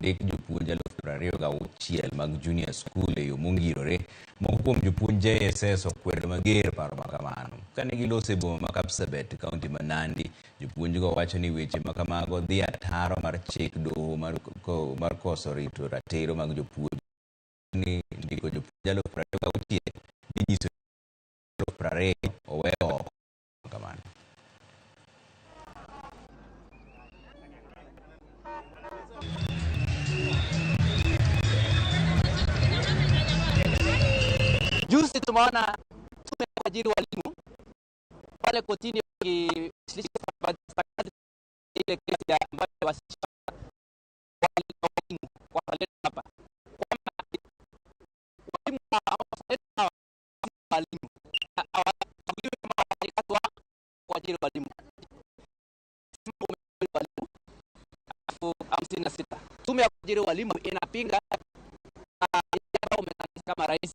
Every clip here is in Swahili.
adek jopuonj 26,000 mag junior school e yo mongirore. Moko kuom jopuonj JSS okwedo mager paro makamano. Kane gilose boma ma Kapsabet, kaunti ma Nandi, jopuonj go wacho ni weche makamago dhi ataro mar chik doho mar koso rito ratiro mag jopuonj. Ni ndiko jopuonj 26,000 dinyiso 20 oweyo oko kamano. Juzi tumeona tume ya kuajiri walimu pale kotini wakishiriki ile kesi ya ambayo wasichana walimu wakaleta hapa kwamba walimu hawachaguliwi kama wafanyakazi wa kuajiri walimu 56. Tume ya kuajiri walimu inapinga kama rais.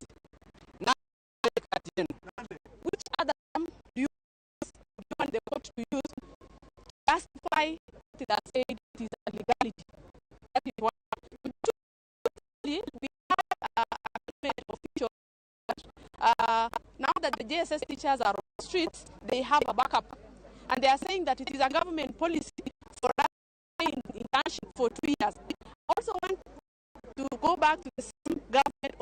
Which other do you want the court to use to justify that said it is a legality? That is one. We have a government official. Now that the JSS teachers are on the streets, they have a backup. And they are saying that it is a government policy for us in internship for 2 years. I also want to go back to the same government